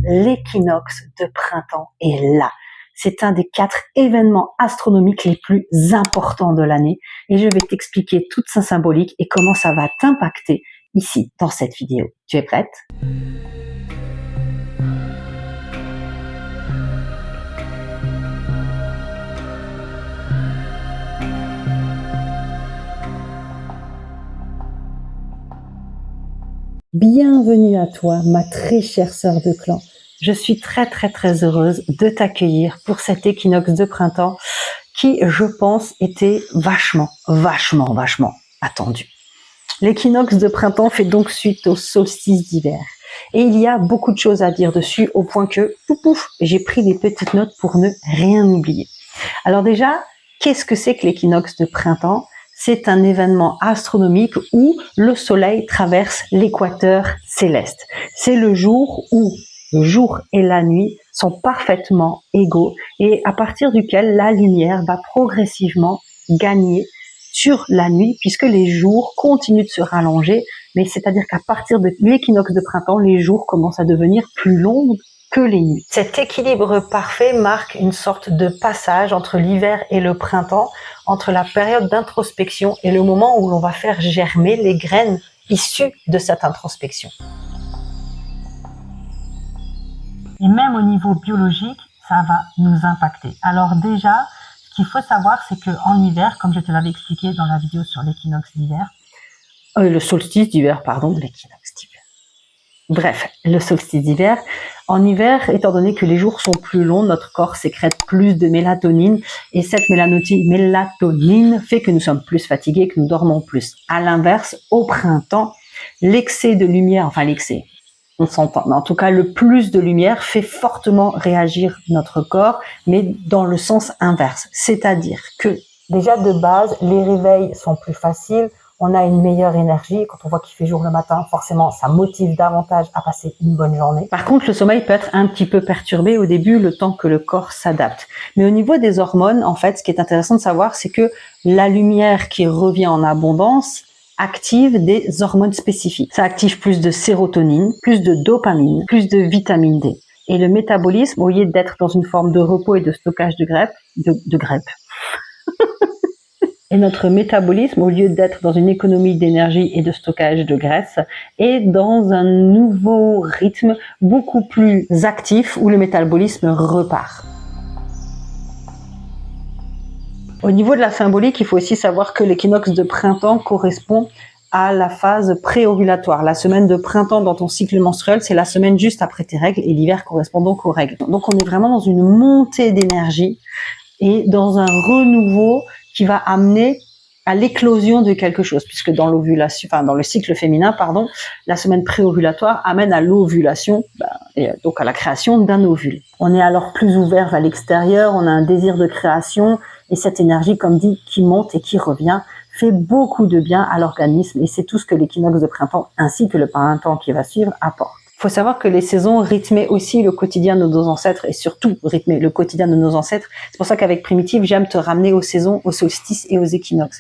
l'équinoxe de printemps est là. C'est un des 4 événements astronomiques les plus importants de l'année et je vais t'expliquer toute sa symbolique et comment ça va t'impacter ici dans cette vidéo. Tu es prête ? Bienvenue à toi, ma très chère sœur de clan. Je suis très heureuse de t'accueillir pour cet équinoxe de printemps qui, je pense, était vachement attendu. L'équinoxe de printemps fait donc suite au solstice d'hiver. Et il y a beaucoup de choses à dire dessus au point que, j'ai pris des petites notes pour ne rien oublier. Alors déjà, qu'est-ce que c'est que l'équinoxe de printemps ? C'est un événement astronomique où le soleil traverse l'équateur céleste. C'est le jour où le jour et la nuit sont parfaitement égaux et à partir duquel la lumière va progressivement gagner sur la nuit puisque les jours continuent de se rallonger, mais c'est-à-dire qu'à partir de l'équinoxe de printemps, les jours commencent à devenir plus longs que les nuits. Cet équilibre parfait marque une sorte de passage entre l'hiver et le printemps, entre la période d'introspection et le moment où l'on va faire germer les graines issues de cette introspection. Et même au niveau biologique, ça va nous impacter. Alors déjà, ce qu'il faut savoir, c'est qu'en hiver, comme je te l'avais expliqué dans la vidéo sur l'équinoxe d'hiver, le solstice d'hiver, l'équinoxe d'hiver. Bref, le solstice d'hiver. En hiver, étant donné que les jours sont plus longs, notre corps sécrète plus de mélatonine et cette mélatonine fait que nous sommes plus fatigués, que nous dormons plus. À l'inverse, au printemps, l'excès de lumière, on s'entend, mais en tout cas, le plus de lumière fait fortement réagir notre corps, mais dans le sens inverse. C'est-à-dire que, déjà de base, les réveils sont plus faciles, on a une meilleure énergie. Quand on voit qu'il fait jour le matin, forcément, ça motive davantage à passer une bonne journée. Par contre, le sommeil peut être un petit peu perturbé au début, le temps que le corps s'adapte. Mais au niveau des hormones, en fait, ce qui est intéressant de savoir, c'est que la lumière qui revient en abondance active des hormones spécifiques. Ça active plus de sérotonine, plus de dopamine, plus de vitamine D. Et le métabolisme, au lieu d'être dans une forme de repos et de stockage de graisse, et notre métabolisme, au lieu d'être dans une économie d'énergie et de stockage de graisse, est dans un nouveau rythme beaucoup plus actif où le métabolisme repart. Au niveau de la symbolique, il faut aussi savoir que l'équinoxe de printemps correspond à la phase pré-ovulatoire. La semaine de printemps dans ton cycle menstruel, c'est la semaine juste après tes règles et l'hiver correspond donc aux règles. Donc on est vraiment dans une montée d'énergie et dans un renouveau qui va amener à l'éclosion de quelque chose, puisque dans l'ovulation, dans le cycle féminin, la semaine préovulatoire amène à l'ovulation, et donc à la création d'un ovule. On est alors plus ouvert vers l'extérieur, on a un désir de création, et cette énergie, comme dit, qui monte et qui revient, fait beaucoup de bien à l'organisme, et c'est tout ce que l'équinoxe de printemps, ainsi que le printemps qui va suivre, apporte. Il faut savoir que les saisons rythmaient aussi le quotidien de nos ancêtres et surtout rythmaient le quotidien de nos ancêtres. C'est pour ça qu'avec Primitive, j'aime te ramener aux saisons, aux solstices et aux équinoxes.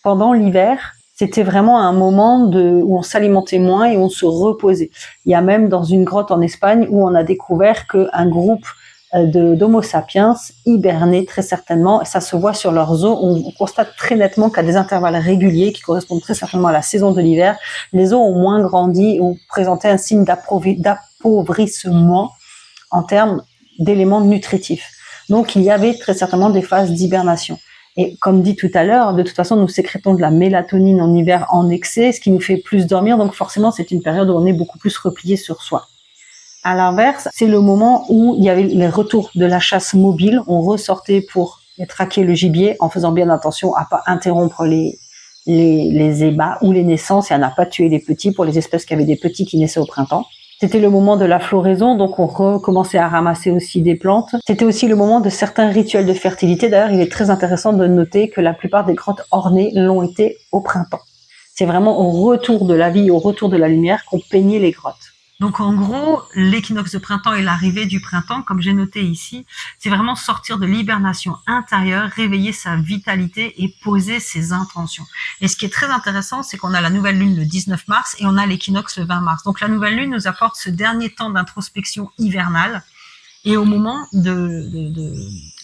Pendant l'hiver, c'était vraiment un moment où on s'alimentait moins et on se reposait. Il y a même dans une grotte en Espagne où on a découvert qu'un groupe d'Homo sapiens hibernait très certainement, et ça se voit sur leurs os. On constate très nettement qu'à des intervalles réguliers qui correspondent très certainement à la saison de l'hiver, les os ont moins grandi ou présentaient un signe d'appauvrissement en termes d'éléments nutritifs. Donc il y avait très certainement des phases d'hibernation. Et comme dit tout à l'heure, de toute façon, nous sécrétons de la mélatonine en hiver en excès, ce qui nous fait plus dormir. Donc forcément, c'est une période où on est beaucoup plus replié sur soi. À l'inverse, c'est le moment où il y avait les retours de la chasse mobile. On ressortait pour traquer le gibier en faisant bien attention à pas interrompre les ébats ou les naissances et à ne pas tuer les petits pour les espèces qui avaient des petits qui naissaient au printemps. C'était le moment de la floraison, donc on recommençait à ramasser aussi des plantes. C'était aussi le moment de certains rituels de fertilité. D'ailleurs, il est très intéressant de noter que la plupart des grottes ornées l'ont été au printemps. C'est vraiment au retour de la vie, au retour de la lumière qu'on peignait les grottes. Donc en gros, l'équinoxe de printemps et l'arrivée du printemps, comme j'ai noté ici, c'est vraiment sortir de l'hibernation intérieure, réveiller sa vitalité et poser ses intentions. Et ce qui est très intéressant, c'est qu'on a la nouvelle lune le 19 mars et on a l'équinoxe le 20 mars. Donc la nouvelle lune nous apporte ce dernier temps d'introspection hivernale. Et au moment de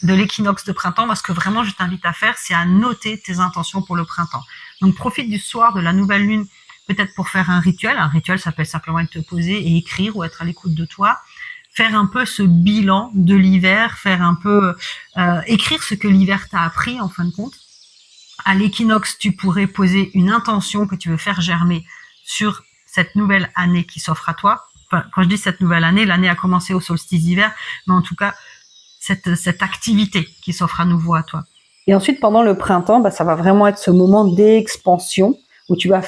l'équinoxe de printemps, moi, ce que vraiment je t'invite à faire, c'est à noter tes intentions pour le printemps. Donc profite du soir de la nouvelle lune, peut-être pour faire un rituel. Un rituel, ça peut simplement être te poser et écrire ou être à l'écoute de toi. Faire un peu ce bilan de l'hiver, faire un peu écrire ce que l'hiver t'a appris en fin de compte. À l'équinoxe, tu pourrais poser une intention que tu veux faire germer sur cette nouvelle année qui s'offre à toi. Enfin, quand je dis cette nouvelle année, l'année a commencé au solstice d'hiver, mais en tout cas, cette activité qui s'offre à nouveau à toi. Et ensuite, pendant le printemps, ça va vraiment être ce moment d'expansion où tu vas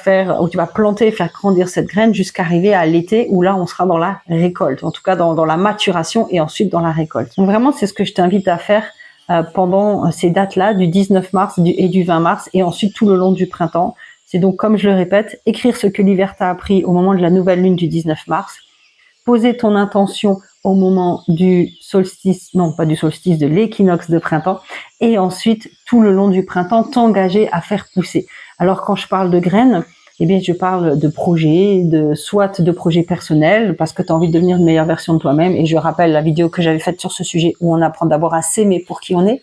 planter et faire grandir cette graine jusqu'à arriver à l'été où là, on sera dans la récolte, en tout cas dans la maturation et ensuite dans la récolte. Donc vraiment, c'est ce que je t'invite à faire pendant ces dates-là, du 19 mars et du 20 mars, et ensuite tout le long du printemps. C'est donc, comme je le répète, écrire ce que l'hiver t'a appris au moment de la nouvelle lune du 19 mars, poser ton intention au moment du solstice, non pas du solstice, de l'équinoxe de printemps, et ensuite tout le long du printemps t'engager à faire pousser. Alors quand je parle de graines, eh bien je parle de projets, soit de projets personnels, parce que tu as envie de devenir une meilleure version de toi-même, et je rappelle la vidéo que j'avais faite sur ce sujet où on apprend d'abord à s'aimer pour qui on est.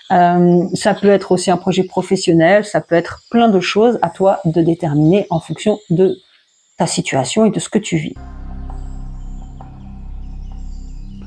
Ça peut être aussi un projet professionnel, ça peut être plein de choses, à toi de déterminer en fonction de ta situation et de ce que tu vis.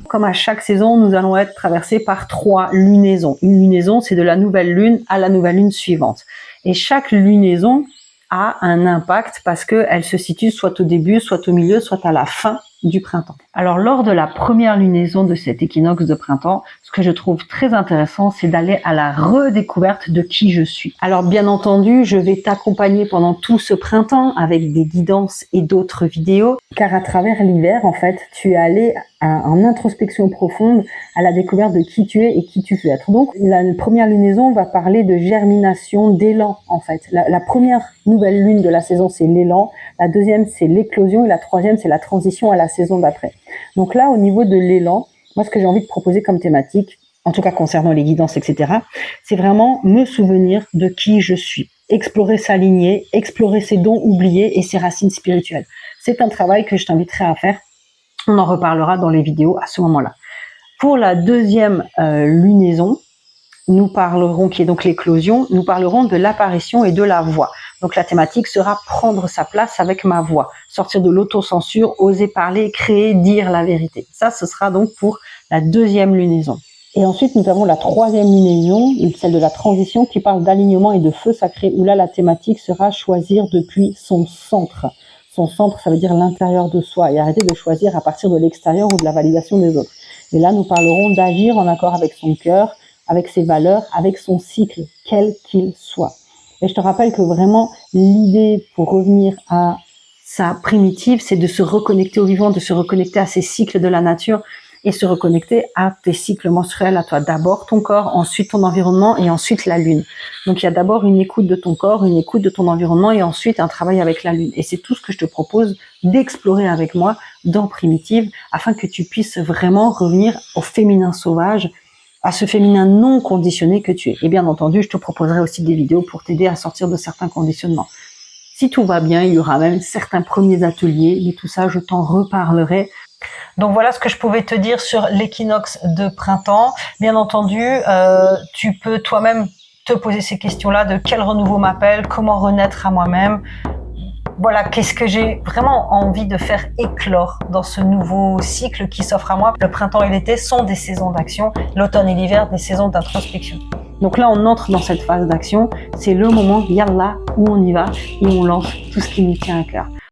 Comme à chaque saison, nous allons être traversés par 3 lunaisons. Une lunaison, c'est de la nouvelle lune à la nouvelle lune suivante. Et chaque lunaison a un impact parce qu'elle se situe soit au début, soit au milieu, soit à la fin du printemps. Alors lors de la première lunaison de cet équinoxe de printemps, ce que je trouve très intéressant, c'est d'aller à la redécouverte de qui je suis. Alors bien entendu, je vais t'accompagner pendant tout ce printemps avec des guidances et d'autres vidéos, car à travers l'hiver, en fait, tu es allé en introspection profonde à la découverte de qui tu es et qui tu veux être. Donc la première lunaison va parler de germination, d'élan en fait. La première nouvelle lune de la saison, c'est l'élan. La deuxième, c'est l'éclosion. Et la troisième, c'est la transition à la saison d'après. Donc là, au niveau de l'élan, moi, ce que j'ai envie de proposer comme thématique, en tout cas concernant les guidances, etc., c'est vraiment me souvenir de qui je suis. Explorer sa lignée, explorer ses dons oubliés et ses racines spirituelles. C'est un travail que je t'inviterai à faire. On en reparlera dans les vidéos à ce moment-là. Pour la deuxième lunaison, nous parlerons, qui est donc l'éclosion, nous parlerons de l'apparition et de la voix. Donc la thématique sera prendre sa place avec ma voix, sortir de l'autocensure, oser parler, créer, dire la vérité. Ça, ce sera donc pour la deuxième lunaison. Et ensuite, nous avons la troisième lunaison, celle de la transition, qui parle d'alignement et de feu sacré, où là, la thématique sera choisir depuis son centre. Son centre, ça veut dire l'intérieur de soi, et arrêter de choisir à partir de l'extérieur ou de la validation des autres. Et là, nous parlerons d'agir en accord avec son cœur, avec ses valeurs, avec son cycle, quel qu'il soit. Et je te rappelle que vraiment, l'idée pour revenir à sa primitive, c'est de se reconnecter au vivant, de se reconnecter à ces cycles de la nature et se reconnecter à tes cycles menstruels, à toi. D'abord ton corps, ensuite ton environnement et ensuite la lune. Donc il y a d'abord une écoute de ton corps, une écoute de ton environnement et ensuite un travail avec la lune. Et c'est tout ce que je te propose d'explorer avec moi dans Primitive afin que tu puisses vraiment revenir au féminin sauvage, à ce féminin non conditionné que tu es. Et bien entendu, je te proposerai aussi des vidéos pour t'aider à sortir de certains conditionnements. Si tout va bien, il y aura même certains premiers ateliers, mais tout ça, je t'en reparlerai. Donc voilà ce que je pouvais te dire sur l'équinoxe de printemps. Bien entendu, tu peux toi-même te poser ces questions-là de quel renouveau m'appelle, comment renaître à moi-même. Voilà, qu'est-ce que j'ai vraiment envie de faire éclore dans ce nouveau cycle qui s'offre à moi. Le printemps et l'été sont des saisons d'action, l'automne et l'hiver des saisons d'introspection. Donc là, on entre dans cette phase d'action. C'est le moment, yallah, où on y va et on lance tout ce qui nous tient à cœur.